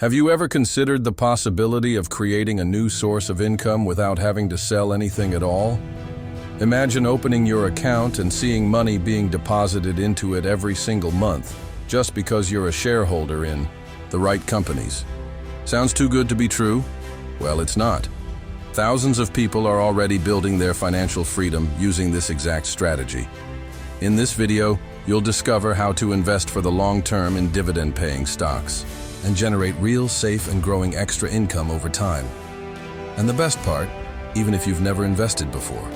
Have you ever considered the possibility of creating a new source of income without having to sell anything at all? Imagine opening your account and seeing money being deposited into it every single month, just because you're a shareholder in the right companies. Sounds too good to be true? Well, it's not. Thousands of people are already building their financial freedom using this exact strategy. In this video, you'll discover how to invest for the long term in dividend-paying stocks and generate real, safe, and growing extra income over time. And the best part, even if you've never invested before.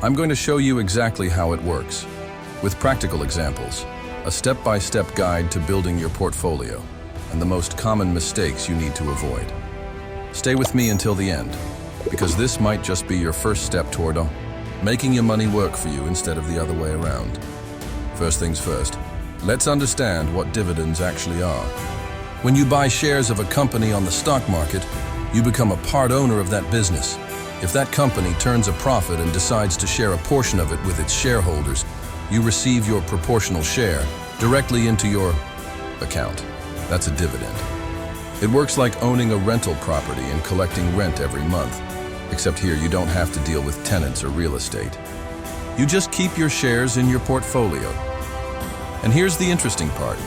I'm going to show you exactly how it works, with practical examples, a step-by-step guide to building your portfolio, and the most common mistakes you need to avoid. Stay with me until the end, because this might just be your first step toward making your money work for you instead of the other way around. First things first, let's understand what dividends actually are. When you buy shares of a company on the stock market, you become a part owner of that business. If that company turns a profit and decides to share a portion of it with its shareholders, you receive your proportional share directly into your account. That's a dividend. It works like owning a rental property and collecting rent every month, except here you don't have to deal with tenants or real estate. You just keep your shares in your portfolio. And here's the interesting part.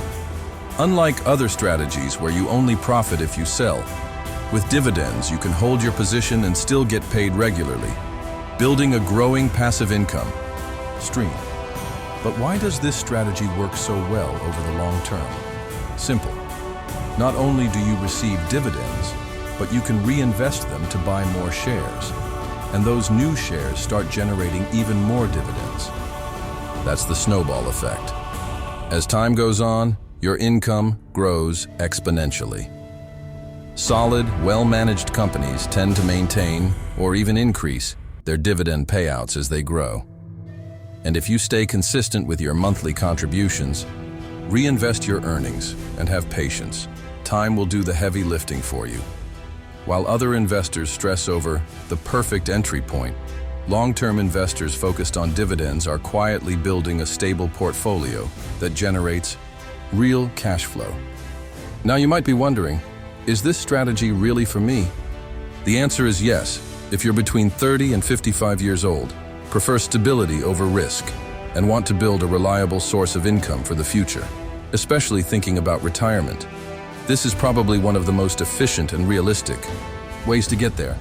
Unlike other strategies where you only profit if you sell, with dividends you can hold your position and still get paid regularly, building a growing passive income stream. But why does this strategy work so well over the long term? Simple. Not only do you receive dividends, but you can reinvest them to buy more shares. And those new shares start generating even more dividends. That's the snowball effect. As time goes on, your income grows exponentially. Solid, well-managed companies tend to maintain or even increase their dividend payouts as they grow. And if you stay consistent with your monthly contributions, reinvest your earnings and have patience, time will do the heavy lifting for you. While other investors stress over the perfect entry point, long-term investors focused on dividends are quietly building a stable portfolio that generates real cash flow. Now you might be wondering, is this strategy really for me? The answer is yes, if you're between 30 and 55 years old, prefer stability over risk, and want to build a reliable source of income for the future, especially thinking about retirement. This is probably one of the most efficient and realistic ways to get there.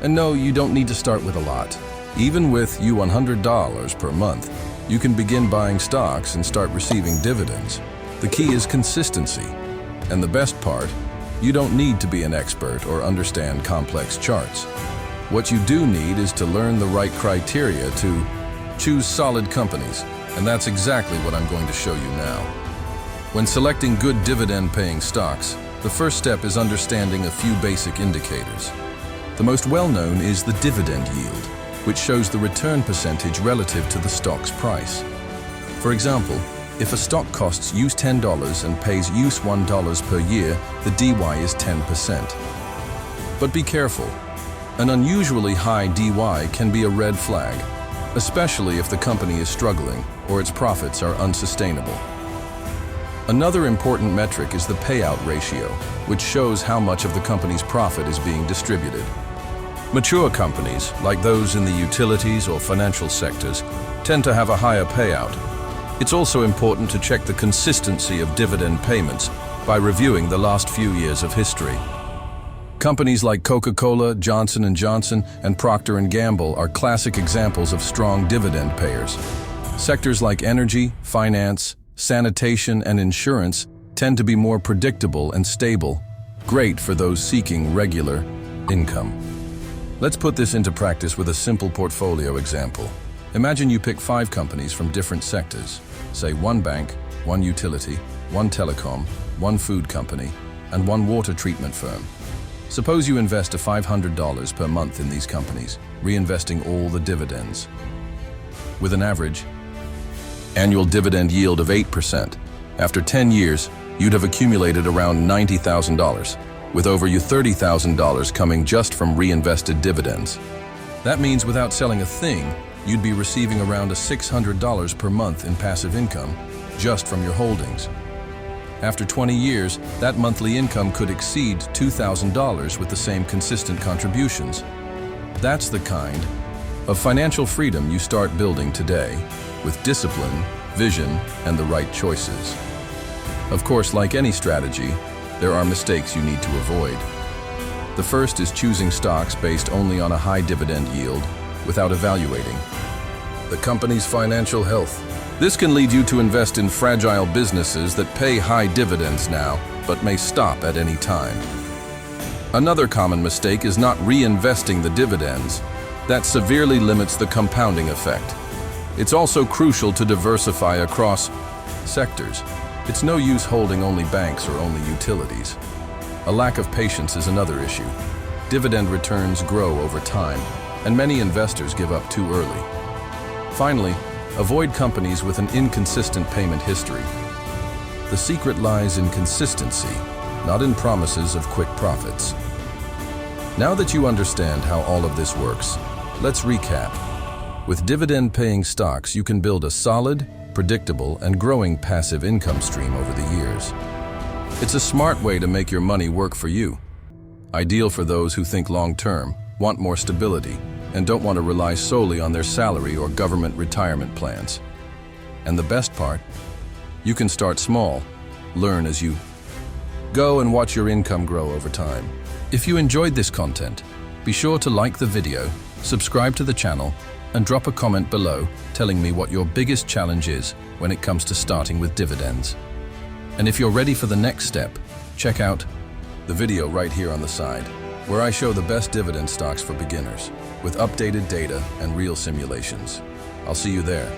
And no, you don't need to start with a lot. Even with $100 per month, you can begin buying stocks and start receiving dividends. The key is consistency. And the best part, you don't need to be an expert or understand complex charts. What you do need is to learn the right criteria to choose solid companies, and that's exactly what I'm going to show you now. When selecting good dividend-paying stocks, the first step is understanding a few basic indicators. The most well-known is the dividend yield, which shows the return percentage relative to the stock's price. For example, if a stock costs you $10 and pays you $1 per year, the DY is 10%. But be careful. An unusually high DY can be a red flag, especially if the company is struggling or its profits are unsustainable. Another important metric is the payout ratio, which shows how much of the company's profit is being distributed. Mature companies, like those in the utilities or financial sectors, tend to have a higher payout. It's also important to check the consistency of dividend payments by reviewing the last few years of history. Companies like Coca-Cola, Johnson & Johnson, and Procter & Gamble are classic examples of strong dividend payers. Sectors like energy, finance, sanitation, and insurance tend to be more predictable and stable, great for those seeking regular income. Let's put this into practice with a simple portfolio example. Imagine you pick 5 companies from different sectors, say 1 bank, 1 utility, 1 telecom, 1 food company, and 1 water treatment firm. Suppose you invest $500 per month in these companies, reinvesting all the dividends. With an average annual dividend yield of 8%, after 10 years, you'd have accumulated around $90,000, with over your $30,000 coming just from reinvested dividends. That means without selling a thing, you'd be receiving around $600 per month in passive income just from your holdings. After 20 years, that monthly income could exceed $2,000 with the same consistent contributions. That's the kind of financial freedom you start building today, with discipline, vision, and the right choices. Of course, like any strategy, there are mistakes you need to avoid. The first is choosing stocks based only on a high dividend yield without evaluating the company's financial health. This can lead you to invest in fragile businesses that pay high dividends now, but may stop at any time. Another common mistake is not reinvesting the dividends. That severely limits the compounding effect. It's also crucial to diversify across sectors. It's no use holding only banks or only utilities. A lack of patience is another issue. Dividend returns grow over time, and many investors give up too early. Finally, avoid companies with an inconsistent payment history. The secret lies in consistency, not in promises of quick profits. Now that you understand how all of this works, let's recap. With dividend-paying stocks, you can build a solid, predictable, and growing passive income stream over the years. It's a smart way to make your money work for you. Ideal for those who think long-term, want more stability, and don't want to rely solely on their salary or government retirement plans. And the best part? You can start small, learn as you go, and watch your income grow over time. If you enjoyed this content, be sure to like the video, subscribe to the channel, and drop a comment below telling me what your biggest challenge is when it comes to starting with dividends. And if you're ready for the next step, check out the video right here on the side, where I show the best dividend stocks for beginners, with updated data and real simulations. I'll see you there.